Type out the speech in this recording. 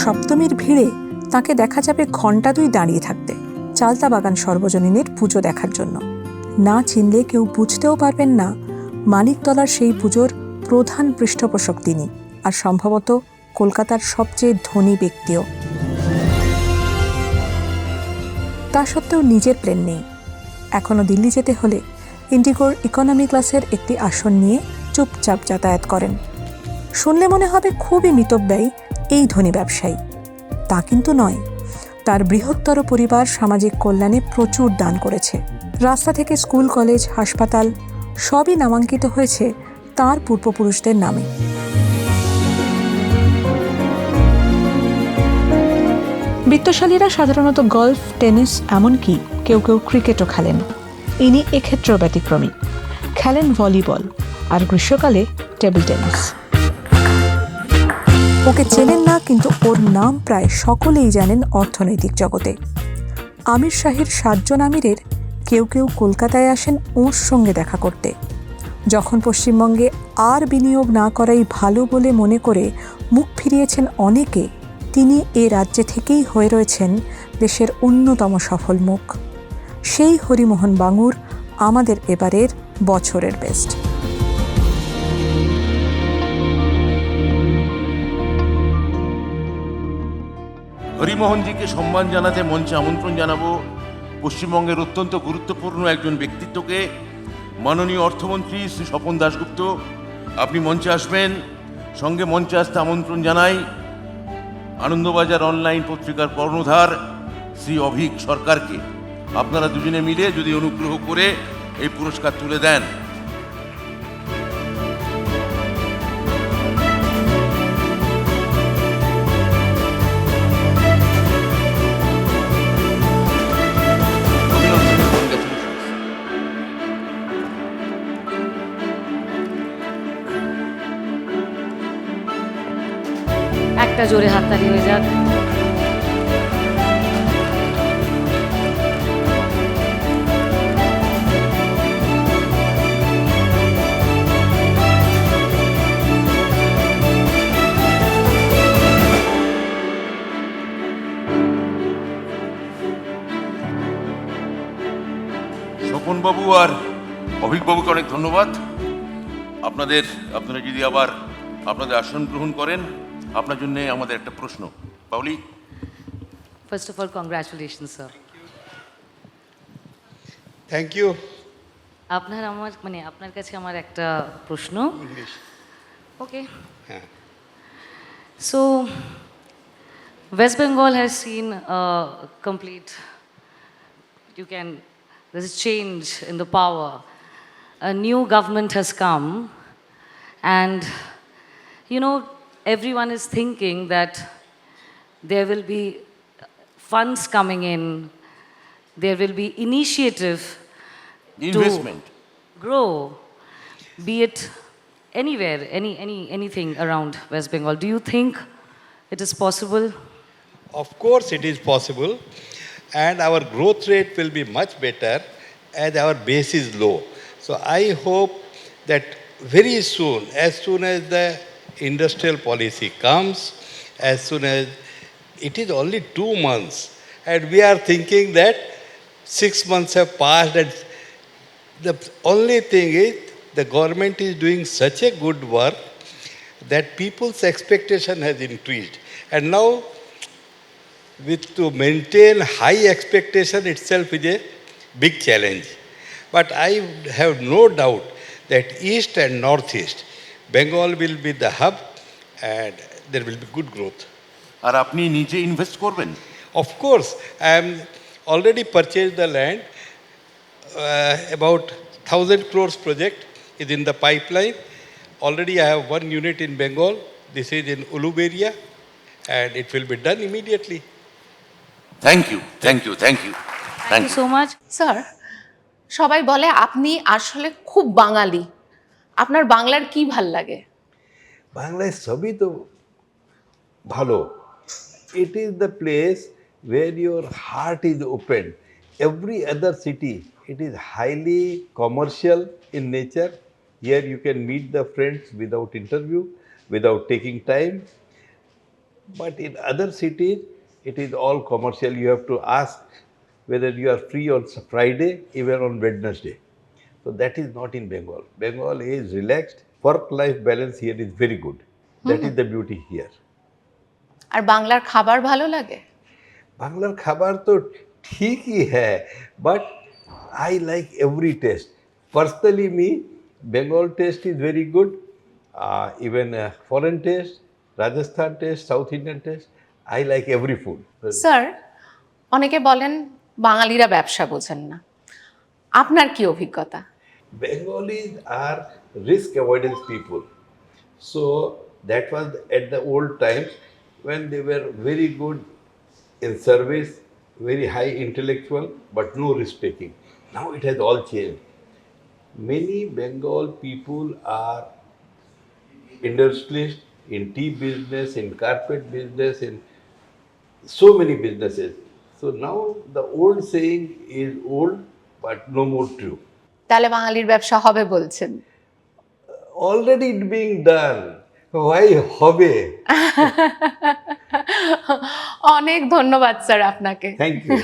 সপ্তমীর ভিড়ে তাকে দেখা যাবে ঘণ্টা 2 দাঁড়িয়ে থাকতে চালতা বাগান সর্বজনীনের পুজো দেখার জন্য। না চিনলে কেউ বুঝতেও পারবেন না মানিকতলার সেই পুজোর প্রধান পৃষ্ঠপোষক তিনি, আর সম্ভবত কলকাতার সবচেয়ে ধনী ব্যক্তিও। তা সত্ত্বেও নিজের প্লেন নেই। এখনও দিল্লি যেতে হলে ইন্ডিগোর ইকোনমি ক্লাসের একটি আসন নিয়ে চুপচাপ যাতায়াত করেন। শুনলে মনে হবে খুবই মিতব্যয়ী এই ধনী ব্যবসায়ী। তা কিন্তু নয়। তার বৃহত্তর পরিবার সামাজিক কল্যাণে প্রচুর দান করেছে। রাস্তা থেকে স্কুল, কলেজ, হাসপাতাল সবই নামাঙ্কিত হয়েছে তার পূর্বপুরুষদের নামে। বিত্তশালীরা সাধারণত গলফ, টেনিস, এমনকি কেউ কেউ ক্রিকেটও খেলেন। ইনি এক্ষেত্রেও ব্যতিক্রমী। খেলেন ভলিবল আর গ্রীষ্মকালে টেবিল টেনিস। ওকে চেনেন না, কিন্তু ওর নাম প্রায় সকলেই জানেন অর্থনৈতিক জগতে। আমির শাহীর 7 জন আমিরের কেউ কেউ কলকাতায় আসেন ওর সঙ্গে দেখা করতে। যখন পশ্চিমবঙ্গে আর বিনিয়োগ না করাই ভালো বলে মনে করে মুখ ফিরিয়েছেন অনেকে, তিনি এ রাজ্যে থেকেই হয়ে রয়েছেন দেশের অন্যতম সফল মুখ। সেই হরিমোহন বাঙুর আমাদের এবারের বছরের বেস্ট। হরিমোহনজিকে সম্মান জানাতে মঞ্চে আমন্ত্রণ জানাবো পশ্চিমবঙ্গের অত্যন্ত গুরুত্বপূর্ণ একজন ব্যক্তিত্বকে, মাননীয় অর্থমন্ত্রী শ্রী স্বপন দাশগুপ্ত। আপনি মঞ্চে আসবেন। সঙ্গে মঞ্চে আসতে আমন্ত্রণ জানাই আনন্দবাজার অনলাইন পত্রিকার কর্ণধার শ্রী অভিক সরকারকে। আপনারা দুজনে মিলে যদি অনুগ্রহ করে এই পুরস্কার তুলে দেন। একটা জোরে হাততালি হয়ে যাক। স্বপনবাবু আর অভিকবাবুকে অনেক ধন্যবাদ। আপনারা যদি আবার আপনাদের আসন গ্রহণ করেন, আপনার জন্য আমাদের একটা প্রশ্ন। পাউলি, first of all congratulation sir. Thank you. আপনার কাছে আমার একটা প্রশ্ন। Okay, so West Bengal has seen a complete, there's a change in the power. A new government has come, and everyone is thinking that there will be funds coming in, there will be initiative investment to grow, be it anywhere, anything around West Bengal. Do you think it is possible? Of course it is possible, and our growth rate will be much better as our base is low. So I hope that very soon as the industrial policy comes, as soon as it is only 2 months, and we are thinking that 6 months have passed, and the only thing is the government is doing such a good work that people's expectation has increased, and now to maintain high expectation itself is a big challenge. But I have no doubt that East and Northeast, Bengal will be the hub and there will be good growth. আর আপনি নিজে invest করবেন? Of course, I am already purchased the land. About 1,000 crores project is in the pipeline. Already I have 1 unit in Bengal. This is in Uluberia, and it will be done immediately. Thank you, thank you, thank you, Thank you so much. Sir, সবাই বলে আপনি আসলে খুব বাঙালি। আপনার বাংলার কি ভাল লাগে? বাংলায় সবই তো ভালো। It is the place where your heart is open. Every other city, it is highly commercial in nature. Here you can meet the friends without interview, without taking time. But in other cities, it is all commercial. You have to ask whether you are free on Friday, even on Wednesday. So that is not in Bengal. Bengal is relaxed. Work-life balance here is very good. That is the beauty here. আর বাংলার খাবার ভালো লাগে? বাংলার খাবার তো ঠিকই হ্যাঁ, but I like every taste. Personally, me, Bengal taste is very good. Even foreign taste, Rajasthan taste, South Indian taste, I like every food. Sir, অনেকে বলেন বাঙালিরা ব্যবসা বোঝেন না, আপনার কি অভিজ্ঞতা? Bengalis are risk avoidance people. So that was at the old times when they were very good in service, very high intellectual, but no risk taking. Now it has all changed. Many Bengal people are industrialists in tea business, in carpet business, in so many businesses. So now the old saying is old, but no more true. তাহলে বাঙালির ব্যবসা হবে বলছেন? Already it being done. Why হবে? অনেক ধন্যবাদ sir আপনাকে। Thank you.